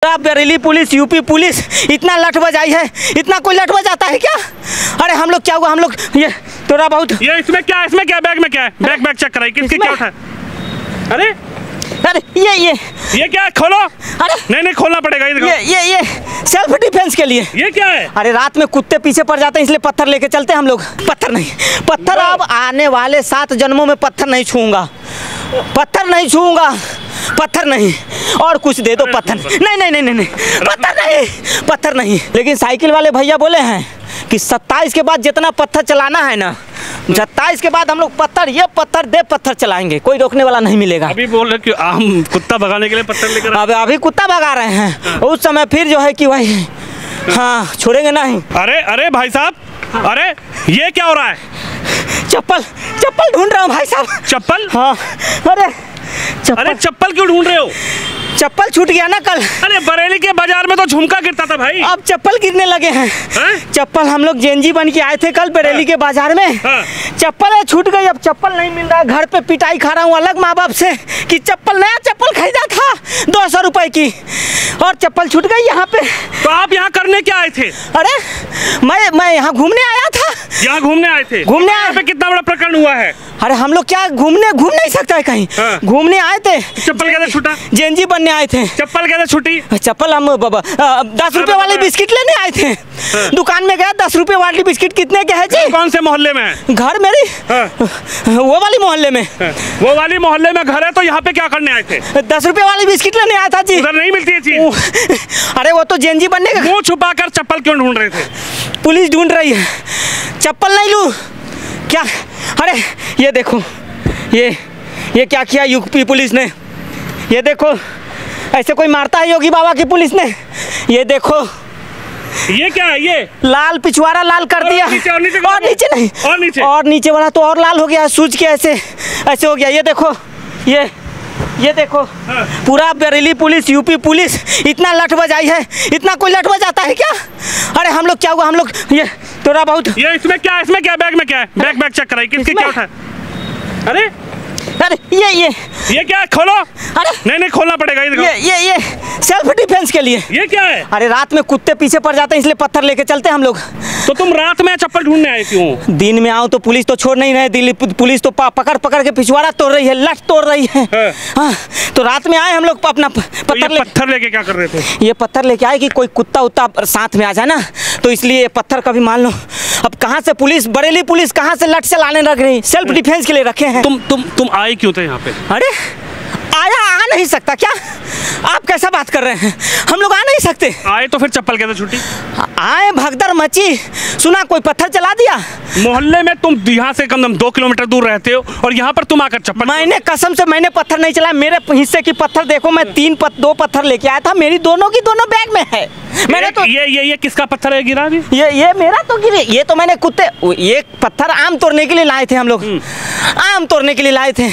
Bareilly police, UP police इतना लठ बजाई है, इतना कोई लठ बजाता है क्या? अरे हम लोग क्या हुआ, हम लोग ये थोड़ा बहुत ये इसमें क्या बैग में क्या है? बैग चेक कराई, किसकी क्या उठा? अरे अरे ये क्या है? खोलो। अरे नहीं खोलना पड़ेगा। ये सेल्फ डिफेंस के लिए। ये क्या है? अरे रात में कुत्ते पीछे पड़ जाते हैं इसलिए पत्थर लेके चलते हैं हम लोग। पत्थर अब आने वाले 7 जन्मों में पत्थर नहीं छूऊंगा, पत्थर नहीं और कुछ दे दो। पत्थर नहीं, पत्थर नहीं। लेकिन साइकिल वाले भैया बोले हैं कि 27 के बाद जितना पत्थर चलाना है ना, 27 के बाद हम लोग पत्थर चलाएंगे, कोई रोकने वाला नहीं मिलेगा। अभी बोल रहे कि हम कुत्ता भगाने के लिए पत्थर लेकर अभी कुत्ता भगा रहे हैं। उस समय फिर जो है कि भाई हाँ छोड़ेंगे नहीं। अरे भाई साहब, अरे ये क्या हो रहा है? चप्पल ढूंढ रहा हूँ भाई साहब। चप्पल? हाँ। अरे चप्पल क्यों ढूंढ रहे हो? चप्पल छूट गया ना कल। अरे बरेली के बाजार में तो झुमका गिरता था भाई, अब चप्पल गिरने लगे हैं। चप्पल हम लोग जेनजी बन के आए थे कल बरेली के बाजार में। चप्पल है छूट गई, अब चप्पल नहीं मिल रहा है। घर पे पिटाई खा रहा हूँ अलग माँ बाप से कि नया चप्पल खरीदा था 200 रुपए की और चप्पल छूट गई यहाँ पे। तो आप यहाँ करने क्या आए थे? अरे मैं यहाँ घूमने आया था। यहाँ घूमने आए थे? घूमने आए पे कितना बड़ा प्रकरण हुआ है? अरे हम लोग क्या घूम नहीं सकता है कहीं। घूमने आए थे। चप्पल कैसे छूटा? जेनजी बनने आए थे। चप्पल कैसे छूटी? चप्पल हम 10 रुपए वाली बिस्किट लेने आए थे। दुकान में गया, 10 रुपए वाली बिस्किट कितने के है जी? कौन से मोहल्ले में है घर? मेरी वो वाली मोहल्ले में। वो वाली मोहल्ले में घर है तो यहाँ पे क्या करने आए थे? 10 रुपए वाली बिस्किट लेने आया था जी। उधर नहीं मिलती है चीज। अरे वो तो जेनजी बनने का। मुंह छुपा कर चप्पल क्यों ढूंढ रहे थे? पुलिस ढूंढ रही है, चप्पल नहीं लूं क्या? अरे ये देखो, ये क्या किया यूपी पुलिस ने। ये देखो ऐसे कोई मारता है योगी बाबा की पुलिस ने। ये देखो ये क्या है? ये लाल पिछवाड़ा लाल कर दिया। और नीचे नहीं और नीचे वाला तो और लाल हो गया, सूझ के ऐसे हो गया। ये देखो ये देखो पूरा बरेली पुलिस, यूपी पुलिस इतना लठ बजाई है, इतना कोई लठ बजाता है क्या? अरे हम लोग क्या हुआ, हम लोग ये थोड़ा बहुत ये इसमें क्या बैग में क्या है? बैग चेक कराई, किसकी क्या उठा? अरे ये क्या है? खोलो। अरे नहीं खोलना पड़ेगा। ये सेल्फ डिफेंस के लिए। ये क्या है? अरे रात में कुत्ते पीछे पड़ जाते हैं इसलिए पत्थर लेके चलते हैं हम लोग। तो तुम रात में चप्पल ढूंढने आए क्यों? दिन में आओ तो पुलिस तो छोड़ नहीं रहे, दिल्ली पुलिस तो पकड़ के पिछवाड़ा तोड़ रही है, लठ तोड़ रही है। हाँ, तो रात में आए हम लोग अपना पत्थर लेके क्या कर रहे थे? ये पत्थर लेके आए कि कोई कुत्ता उत्ता साथ में आ जाए ना, तो इसलिए पत्थर कभी मान लो। अब कहाँ से पुलिस, बरेली पुलिस कहाँ से लठ चलाने लग रही? सेल्फ डिफेंस के लिए रखे हैं। तुम आए क्यों थे यहाँ पे? अरे आ नहीं सकता क्या? आप कैसा बात कर रहे हैं? हम लोग आ नहीं सकते। आए तो फिर चप्पल कैसे छूटी? आए भगदड़ मची, सुना कोई पत्थर चला दिया। मोहल्ले में तुम यहाँ से कम 2 किलोमीटर दूर रहते हो और यहाँ पर तुम आकर चप्पल। मैंने कसम से मैंने पत्थर नहीं चलाया। मेरे हिस्से की पत्थर देखो, मैं 2 पत्थर लेके आया था, मेरी दोनों बैग में है। मैंने तो ये किसका पत्थर है गिरा अभी? ये मेरा तो गिरे। ये तो मैंने ये पत्थर आम तोड़ने के लिए लाए थे हम लोग। आम तोड़ने के लिए लाए थे,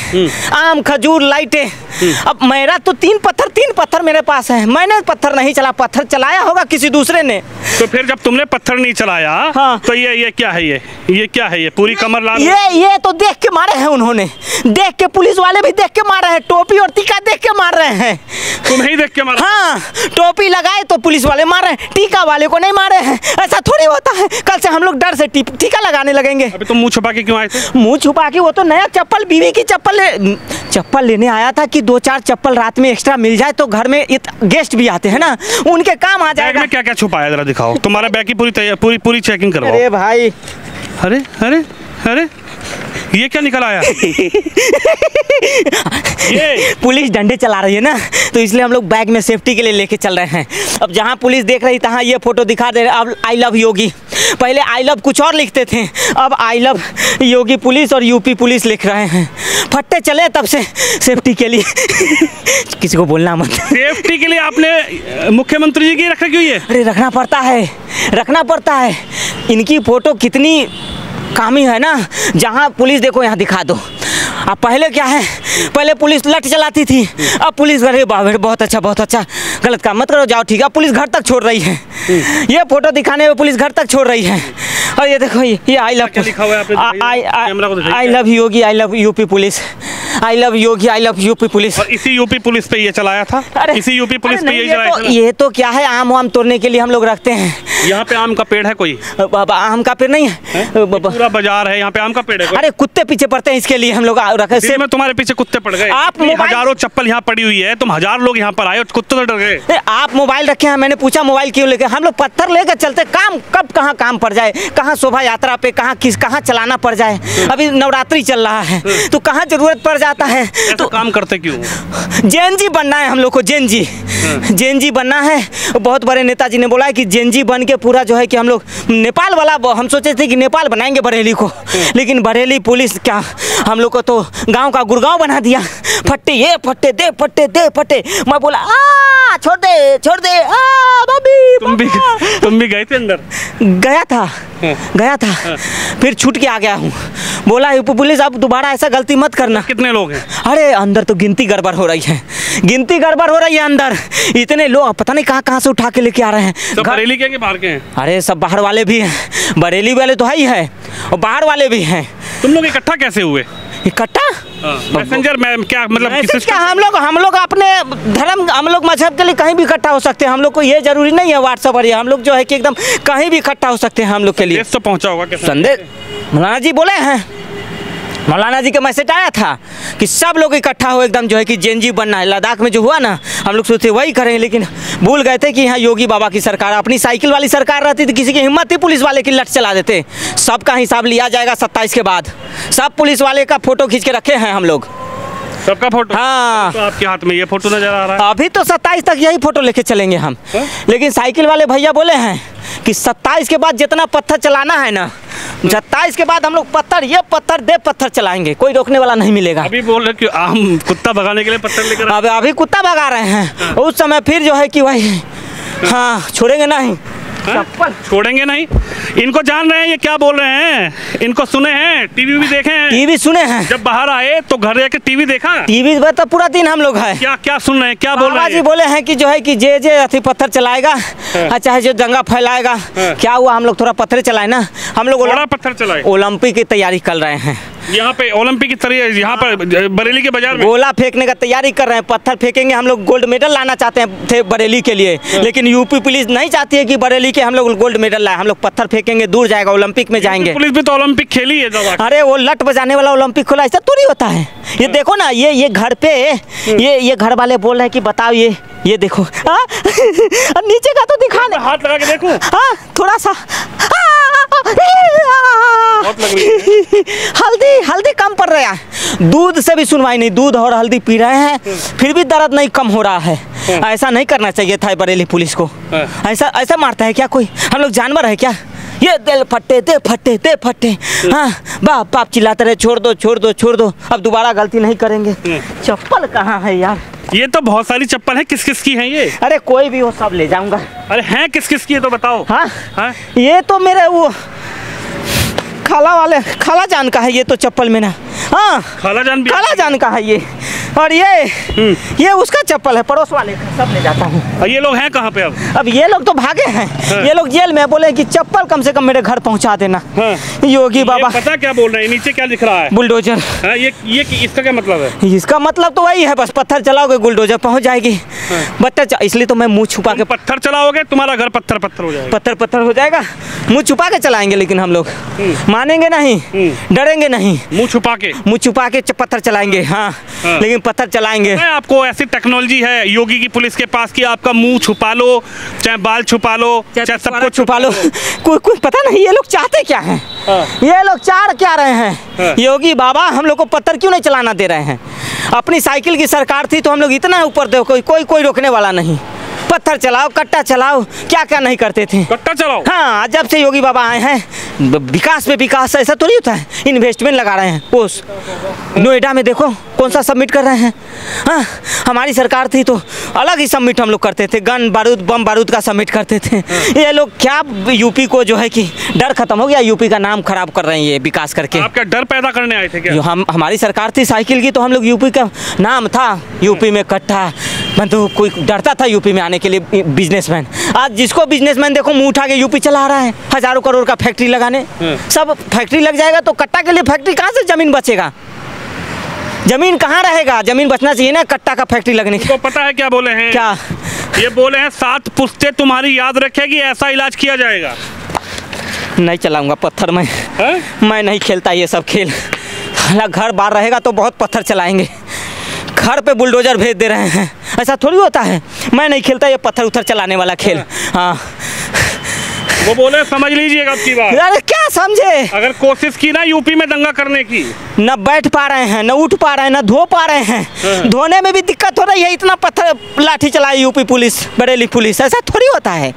आम खजूर लाइटें। अब मेरा तो 3 पत्थर मेरे पास है। मैंने पत्थर नहीं चला, पत्थर चलाया होगा किसी दूसरे ने। तो फिर जब तुमने पत्थर नहीं चलाया हाँ। तो ये क्या है? ये क्या है? ये पूरी कमर लाल। ये तो देख के मारे हैं उन्होंने, देख के पुलिस वाले भी देख के मार रहे हैं, टोपी और टीका देख के मार रहे हैं। तुम्हें देख के मारा? हाँ, टोपी लगाए तो पुलिस वाले मार रहे हैं, टीका वाले को नहीं मारे हैं। ऐसा थोड़ी होता है। कल से हम लोग डर से टीका लगाने लगेंगे। अभी तुम मुंह छुपा के क्यों आए थे? मुंह छुपा के वो तो नया चप्पल, बीवी की चप्पल लेने आया था कि 2-4 चप्पल रात में एक्स्ट्रा मिल जाए तो घर में गेस्ट भी आते हैं ना, उनके काम आ जाएगा। बैग में क्या छुपाया जरा दिखाओ। तुम्हारा बैग की पूरी चेकिंग करवाओ। अरे भाई, अरे ये क्या निकल आया? ये पुलिस डंडे चला रही है ना, तो इसलिए हम लोग बैग में सेफ्टी के लिए लेके चल रहे हैं। अब जहाँ पुलिस देख रही तहाँ ये फोटो दिखा दे रहे। अब आई लव योगी, पहले आई लव कुछ और लिखते थे, अब आई लव योगी पुलिस और यूपी पुलिस लिख रहे हैं। फट्टे चले तब से सेफ्टी के लिए। किसी को बोलना मत। सेफ्टी के लिए आपने मुख्यमंत्री जी की रखा क्यों? ये अरे रखना पड़ता है। इनकी फोटो कितनी कामी है ना, जहाँ पुलिस देखो यहाँ दिखा दो। अब पहले क्या है, पहले पुलिस लठ चलाती थी, अब पुलिस अरे बहुत अच्छा, गलत काम मत करो, जाओ ठीक है। पुलिस घर तक छोड़ रही है, ये फोटो दिखाने में पुलिस घर तक छोड़ रही है। और ये देखो ये आई love Yogi, I love UP police. I love Yogi, I love UP police. और इसी यूपी पुलिस पे ये चलाया था? इसी यूपी पुलिस पे यही चलाया था? ये तो क्या है, आम वाम तोड़ने के लिए हम लोग रखते हैं। यहाँ पे आम का पेड़ है कोई? आम का पेड़ नहीं है, पूरा बाजार है, यहाँ पे आम का पेड़ है कोई? अरे कुत्ते पीछे पड़ते हैं, इसके लिए हम लोग रखे। सिर्फ में तुम्हारे पीछे कुत्ते पड़ गए? आप हजारों चप्पल यहाँ पड़ी हुई है, तुम 1000 लोग यहाँ पर आए और कुत्ते तो डर गए। आप मोबाइल रखे हैं, मैंने पूछा मोबाइल क्यों लेके? हम लोग पत्थर लेकर चलते, काम कब कहाँ काम पड़ जाए, कहाँ शोभा यात्रा पे कहाँ चलाना पड़ जाए। अभी नवरात्रि चल रहा है तो कहाँ जरूरत पड़ जाता है। तो काम करते क्यों? जेएनजी बनना है हम लोग को, जेएनजी बनना है। बहुत बड़े नेताजी ने बोला है कि जेएनजी बन के पूरा जो है कि हम लोग नेपाल वाला, हम सोचे थे कि नेपाल बनाएंगे बरेली को, लेकिन बरेली पुलिस क्या हम लोग को तो गांव का गुड़गांव बना दिया। फट्टे ये फट्टे दे, फट्टे दे फट्टे। मैं बोला छोड़ दे छोड़ दे, तुम भी गए थे अंदर? गया था फिर छूट के आ गया हूँ। बोला यूपी पुलिस अब दोबारा ऐसा गलती मत करना। कितने लोग हैं? अरे अंदर तो गिनती गड़बड़ हो रही है अंदर। इतने लोग पता नहीं कहाँ से उठा के लेके आ रहे हैं। सब बरेली के बाहर के हैं? अरे सब बाहर वाले भी हैं, बरेली वाले तो है ही है और बाहर वाले भी हैं। तुम लोग इकट्ठा कैसे हुए? इकट्ठा मैसेंजर में क्या मतलब? क्या हम लोग अपने धर्म, हम लोग मजहब के लिए कहीं भी इकट्ठा हो सकते हैं। हम लोग को ये जरूरी नहीं है व्हाट्सएप पर, हम लोग जो है कि एकदम कहीं भी इकट्ठा हो सकते हैं हम लोग के लिए। तो पहुंचा होगा क्या संदेश? मौलाना जी बोले हैं, मौलाना जी का मैसेज आया था कि सब लोग इकट्ठा हो, एकदम जो है कि जेएनजी बनना है। लद्दाख में जो हुआ ना, हम लोग सोचे वही करेंगे, लेकिन भूल गए थे कि यहाँ योगी बाबा की सरकार, अपनी साइकिल वाली सरकार रहती थी, किसी की हिम्मत थी पुलिस वाले की लट चला देते। सबका हिसाब लिया जाएगा 27 के बाद। सब पुलिस वाले का फोटो खींच के रखे हैं हम लोग, सबका फोटो। हाँ तो आपके हाथ में ये फोटो नजर आ रहा है। अभी तो 27 तक यही फोटो लेके चलेंगे हम। लेकिन साइकिल वाले भैया बोले हैं कि 27 के बाद जितना पत्थर चलाना है ना, 27 के बाद हम लोग पत्थर चलाएंगे, कोई रोकने वाला नहीं मिलेगा। अभी बोल रहे कि आम कुत्ता भगाने के लिए पत्थर लेकर अभी कुत्ता भगा रहे हैं। उस समय फिर जो है कि वही छोड़ेंगे नहीं, चप्पल छोड़ेंगे नहीं। इनको जान रहे हैं ये क्या बोल रहे हैं? इनको सुने हैं, टीवी भी देखे हैं? टीवी सुने हैं। जब बाहर आए तो घर जाके टीवी देखा? टीवी पर तो पूरा दिन हम लोग है। क्या सुन रहे हैं, क्या बोल रहे हैं? जी बोले हैं कि जो है कि जे अथी पत्थर चलाएगा, चाहे जो दंगा फैलाएगा। क्या हुआ, हम लोग थोड़ा पत्थर चलाए ना, हम लोग पत्थर चलाए। ओलंपिक की तैयारी कर रहे हैं यहाँ पे, ओलंपिक की तरह यहाँ पर बरेली के बाजार में गोला फेंकने का तैयारी कर रहे हैं। पत्थर फेंकेंगे, हम लोग गोल्ड मेडल लाना चाहते थे बरेली के लिए, लेकिन यूपी पुलिस नहीं चाहती है कि बरेली के हम लोग गोल्ड मेडल लाए। हम लोग पत्थर फेंकेंगे, दूर जाएगा, ओलंपिक में जाएंगे। पुलिस भी तो ओलंपिक खेली है। अरे वो लट बजाने वाला ओलंपिक खोला, ऐसा थोड़ी होता है। ये देखो ना, ये घर पे ये घर वाले बोल रहे हैं कि बताओ ये देखो नीचे का तो दिखा दे, हाथ लगा के देखो। थोड़ा सा बहुत लग रही है। हल्दी कम पड़ रहा है। दूध से भी सुनवाई नहीं, दूध और हल्दी पी रहे हैं फिर भी दर्द नहीं कम हो रहा है। ऐसा नहीं करना चाहिए था बरेली पुलिस को। ऐसा मारता है क्या कोई? हम लोग जानवर है क्या? ये दिल फट्टे दे फट्टे। हाँ बाप चिल्लाते रहे, छोड़ दो, अब दोबारा गलती नहीं करेंगे। चप्पल कहाँ है यार? ये तो बहुत सारी चप्पल है, किस की है ये? अरे कोई भी हो, सब ले जाऊंगा। अरे हैं किस की है तो बताओ। हाँ ये तो मेरे वो खाला जान का है ये तो चप्पल में ना। हाँ खाला जान का है ये, और ये उसका चप्पल है, पड़ोस वाले का, सब ले जाता हूँ। ये लोग हैं कहाँ पे अब? ये लोग तो भागे हैं। ये लोग जेल में, बोले कि चप्पल कम से कम मेरे घर पहुँचा देना। योगी बाबा पता क्या बोल रहे हैं? नीचे क्या लिख रहा है? बुलडोजर। ये इसका क्या मतलब है? इसका मतलब तो वही है, बस पत्थर चलाओगे बुलडोजर पहुँच जाएगी। इसलिए तो मैं मुँह छुपा के पत्थर चलाओगे, तुम्हारा घर पत्थर हो जाएगा। पत्थर हो जाएगा, मुँह छुपा के चलाएंगे। लेकिन हम लोग मानेंगे नहीं, डरेंगे नहीं, मुँह छुपा के पत्थर चलाएंगे। हाँ लेकिन पत्थर चलाएंगे। आपको ऐसी टेक्नोलॉजी है योगी की पुलिस के पास कि आपका मुंह छुपा लो, चाहे बाल छुपा लो, चाहे सब कुछ छुपा लो। कुछ पता नहीं ये लोग चाहते क्या हैं। ये लोग चाह क्या रहे हैं? योगी बाबा हम लोग को पत्थर क्यों नहीं चलाना दे रहे हैं? अपनी साइकिल की सरकार थी तो हम लोग इतना ऊपर देखो, कोई रोकने वाला नहीं। पत्थर चलाओ, कट्टा चलाओ, क्या नहीं करते थे। कट्टा चलाओ। हाँ जब से योगी बाबा आए हैं विकास पे विकास, ऐसा थोड़ी होता है। इन्वेस्टमेंट लगा रहे हैं, पोस्ट नोएडा में देखो कौन सा सबमिट कर रहे हैं। हाँ हमारी सरकार थी तो अलग ही सबमिट हम लोग करते थे, गन बारूद बम बारूद का सबमिट करते थे। ये लोग क्या यूपी को जो है कि डर खत्म हो गया, यूपी का नाम खराब कर रहे हैं ये विकास करके। आप क्या डर पैदा करने आए थे क्या? हमारी सरकार थी साइकिल की तो हम लोग, यूपी का नाम था, यूपी में कट्टा तो कोई डरता था यूपी में आने के लिए बिजनेसमैन। आज जिसको बिजनेसमैन देखो मुंह उठा के यूपी चला रहा है, हजारों करोड़ का फैक्ट्री लगाने। सब फैक्ट्री लग जाएगा तो कट्टा के लिए फैक्ट्री कहाँ से जमीन बचेगा? जमीन कहाँ रहेगा, जमीन बचना चाहिए ना कट्टा का फैक्ट्री लगने की। तो पता है क्या बोले हैं? क्या? ये बोले हैं 7 पुश्तें तुम्हारी याद रखेगी, ऐसा इलाज किया जाएगा। नहीं चलाऊंगा पत्थर मैं नहीं खेलता ये सब खेल। घर बार रहेगा तो बहुत पत्थर चलाएंगे, घर पे बुलडोजर भेज दे रहे हैं, ऐसा थोड़ी होता है। मैं नहीं खेलता ये पत्थर उथर चलाने वाला खेल। हाँ वो बोले समझ लीजिएगा आपकी बात। अरे क्या समझे, अगर कोशिश की ना यूपी में दंगा करने की, न बैठ पा रहे हैं, न उठ पा रहे हैं, न धो पा रहे हैं। धोने में भी दिक्कत हो रही है, इतना पत्थर लाठी चलाई यूपी पुलिस, बरेली पुलिस, ऐसा थोड़ी होता है।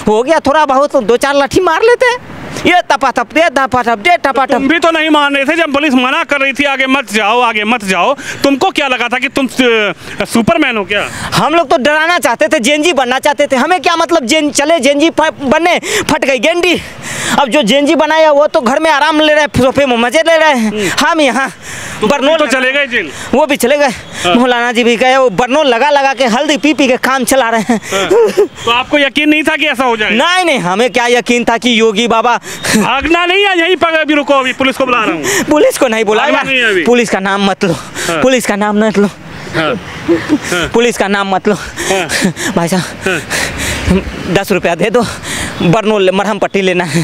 हो गया थोड़ा बहुत 2-4 लाठी मार लेते हैं, ये टपाटप दे टपाटप दे टपाटप। तुम भी तो नहीं मान रहे थे जब पुलिस मना कर रही थी आगे मत जाओ, आगे मत जाओ। तुमको क्या लगा था कि तुम सुपरमैन हो क्या? हम लोग तो डराना चाहते थे, जेनजी बनना चाहते थे। हमें क्या मतलब, जेनजी बनने, फट गई गेंडी। अब जो जेनजी बनाया वो तो घर में आराम ले रहे हैं, सोफे में मजे ले रहे हैं। हम यहाँ बरनोल तो चले गए जेल, वो भी चले गए। मौलाना जी भी गए, वो बरनोल लगा के हल्दी पी के काम चला रहे हैं। तो आपको यकीन नहीं था कि ऐसा हो जाए? नहीं, हमें क्या यकीन था कि योगी बाबा। भागना नहीं है, यहीं पर अभी रुको, अभी पुलिस को बुला रहा हूँ। पुलिस को नहीं बुलाया, पुलिस का नाम मत लो, पुलिस का नाम मत लो, पुलिस का नाम मत लो। भाई साहब 10 रुपया दे दो, बरनोल मरहम पट्टी लेना है।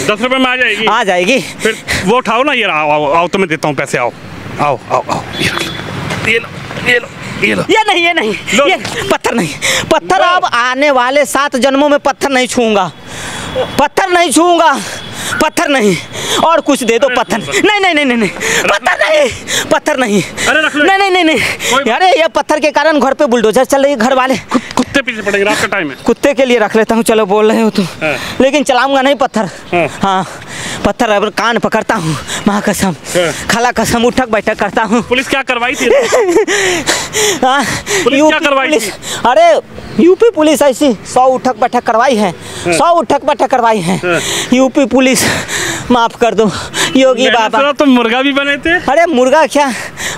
10 रुपये में आ जाएगी? आ जाएगी। फिर वो उठाओ ना, ये आओ तो मैं देता हूँ पैसे। आओ आओ आओ आओ, ये लो। ये नहीं ये पत्थर नहीं, पत्थर अब आने वाले 7 जन्मों में पत्थर नहीं छूऊंगा, पत्थर नहीं छूऊंगा, पत्थर नहीं। और कुछ दे दो, पत्थर नहीं, पत्थर नहीं, पत्थर नहीं, नहीं। अरे ये पत्थर के कारण घर पे बुलडोजर चल रही है, घर वाले कुत्ते पीछे पड़ेंगे, रात का टाइम है। कुत्ते के लिए रख लेता हूँ, चलो बोल रहे हो तुम, लेकिन चलाऊंगा नहीं पत्थर। हाँ पत्थर अब कान पकड़ता हूँ, माँ कसम, खाला कसम, उठक बैठक करता हूँ। पुलिस क्या करवाई थी? पुलिस क्या करवाई थी? अरे यूपी पुलिस ऐसी 100 उठक बैठक करवाई है, 100 उठक बैठक करवाई है यूपी पुलिस। माफ कर दो योगी बाबा। तो मुर्गा भी बने थे? अरे मुर्गा क्या,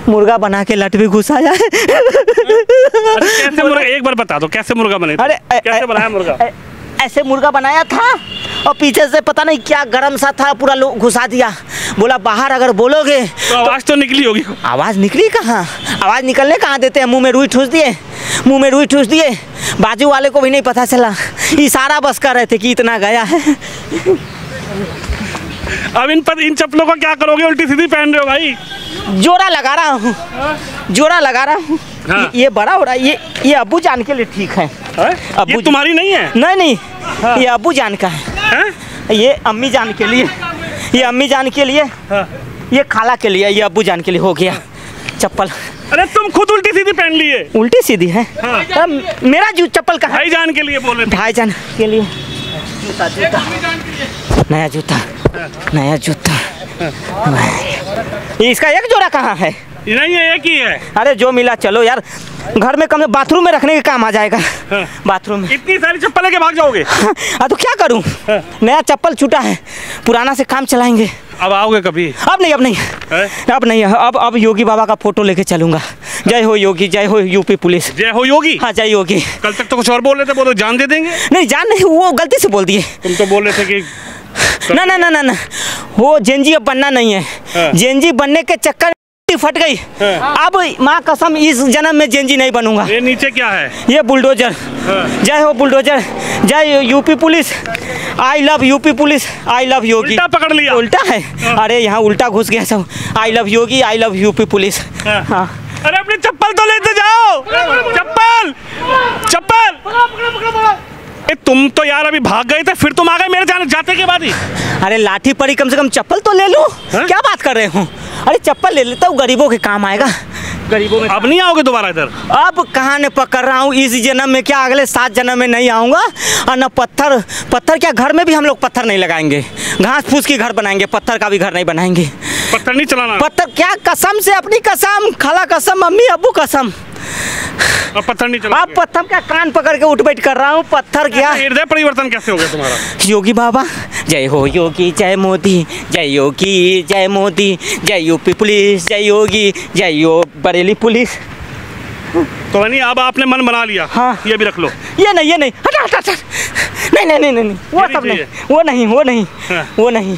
मुर्गा बना के लट भी घुसा जाए। कैसे मुर्गा, एक बार बता दो कैसे मुर्गा बने थे? अरे कैसे बनाया मुर्गा? ऐसे मुर्गा बनाया था और पीछे से पता नहीं क्या गरम सा था, पूरा घुसा दिया। बोला बाहर अगर बोलोगे तो आवाज़ तो निकली होगी। आवाज़ निकली कहाँ, आवाज़ निकलने कहाँ देते हैं, मुंह में रुई ठूस दिए, बाजू वाले को भी नहीं पता चला, इशारा बस कर रहे थे कि इतना गया है। अब इन चप्पलों का क्या करोगे, उल्टी सीधी पहन रहे हो भाई? जोड़ा लगा रहा हूँ, जोड़ा लगा रहा हूँ। हाँ। ये बड़ा हो रहा है, ये अब्बू जान के लिए ठीक है। अब्बू ये तुम्हारी नहीं है? नहीं हाँ। ये अब्बू जान का है, ये अम्मी जान के लिए, ये अम्मी जान के लिए, ये खाला के लिए, ये अब्बू जान के लिए हो गया चप्पल। अरे तुम खुद उल्टी सीधी पहन लिए? उल्टी सीधी है? हाँ। मेरा चप्पल का भाई जान के लिए बोले? भाई जान के लिए जूता, नया जूता। इसका एक जोड़ा कहाँ है? नहीं है, एक ही है। अरे जो मिला चलो यार, घर में कम बाथरूम में रखने के काम आ जाएगा। बाथरूम में इतनी सारी चप्पल लेके भाग जाओगे? तो क्या करूं, नया चप्पल छूटा है, पुराना से काम चलाएंगे। अब आओगे कभी? अब नहीं, अब योगी बाबा का फोटो लेके चलूंगा। जय हो योगी, जय हो यूपी पुलिस। जय हो योगी? हाँ जय योगी। कल तक तो कुछ और बोल रहे थे, बोलो जान दे देंगे। नहीं जान नहीं, वो गलती से बोल दिए। तुम तो बोल रहे थे कि ना, वो जेनजी अब बनना नहीं है। जेनजी बनने के चक्कर फट गई। अब माँ कसम इस जन्म में जेनजी नहीं बनूंगा। ये नीचे क्या है? ये बुलडोजर। जय हो बुलडोजर, जय UP police, I love UP police, I love Yogi. उल्टा पकड़ लिया? उल्टा है, अरे यहाँ उल्टा घुस गया सब। आई लव योगी, आई लव यूपी पुलिस। हाँ। अरे अपनी चप्पल तो लेते जाओ, चप्पल। तुम तो यार अभी भाग गए थे, फिर तुम आ गए मेरे जाते के बाद ही। अरे लाठी पड़ी, कम से कम चप्पल तो ले लूं। क्या बात कर रहे हो? अरे चप्पल ले लेता हूँ, गरीबों के काम आएगा। गरीबों में अब नहीं आओगे दोबारा इधर? अब कहाँ ने पकड़ रहा हूँ, इस जन्म में क्या अगले 7 जन्म में नहीं आऊँगा। और न पत्थर क्या, घर में भी हम लोग पत्थर नहीं लगाएंगे, घास फूस की घर बनाएंगे, पत्थर का भी घर नहीं बनाएंगे। पत्थर नहीं चलाना? पत्थर क्या, कसम से, अपनी कसम, खाला कसम, मम्मी अब्बू कसम, अब पत्थर नहीं चला। अब पत्थर क्या, कान पकड़ के उठ बैठ कर रहा हूँ। पत्थर क्या, हृदय परिवर्तन कैसे हो गया तुम्हारा? योगी बाबा, जय हो योगी, जय मोदी, जय योगी, जय मोदी, जय यूपी पुलिस, जय योगी, जय यो बरेली पुलिस। तो नहीं, अब आपने मन बना लिया? हाँ। ये भी रख लो। ये नहीं, हटा। नहीं, वो सब नहीं, वो नहीं।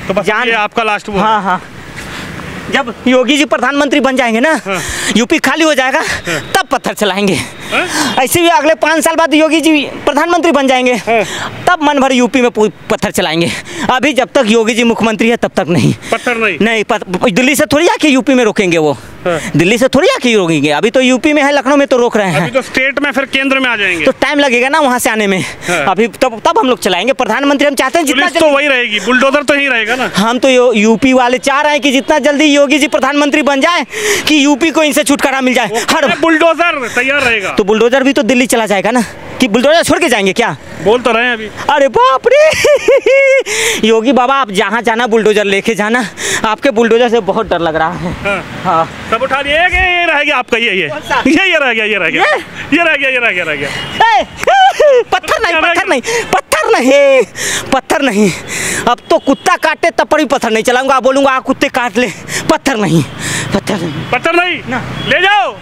तो बस ये आपका लास्ट वो। हाँ। जब योगी जी प्रधानमंत्री बन जाएंगे ना, यूपी खाली हो जाएगा, तब पत्थर चलाएंगे। ऐसे भी अगले 5 साल बाद योगी जी प्रधानमंत्री बन जाएंगे, तब मन भर यूपी में पत्थर चलाएंगे। अभी जब तक योगी जी मुख्यमंत्री है तब तक नहीं, पत्थर नहीं। दिल्ली से थोड़ी आके यूपी में रोकेंगे वो, दिल्ली से थोड़ी आके रोकेंगे। अभी तो यूपी में है, लखनऊ में तो रोक रहे हैं। अभी तो स्टेट में, फिर केंद्र में आ जाएंगे तो टाइम लगेगा ना वहाँ से आने में। अभी तब हम लोग चलाएंगे। प्रधानमंत्री हम चाहते हैं जितना पुलिस तो वही रहेगी, बुलडोजर तो ही रहेगा ना। हम तो यूपी वाले चाह रहे हैं कि जितना जल्दी योगी जी प्रधानमंत्री बन जाए कि यूपी को इनसे छुटकारा मिल जाए। हर बुलडोजर तैयार रहेगा। तो बुलडोजर भी तो दिल्ली चला जाएगा ना, कि बुलडोजर छोड़ के जाएंगे क्या? बोल तो रहे हैं अभी। अरे बाप रे योगी बाबा, आप जहाँ जाना बुलडोजर लेके जाना। आपके बुलडोजर से बहुत डर लग रहा है। हाँ, सब उठा लिए। ये रह गया आपका, ये रह गया, ये रह गया, ये रह गया। पत्थर नहीं। अब तो कुत्ता काटे तब पर भी पत्थर नहीं चलाऊंगा। बोलूंगा कुत्ते काट ले, पत्थर नहीं। ले जाओ।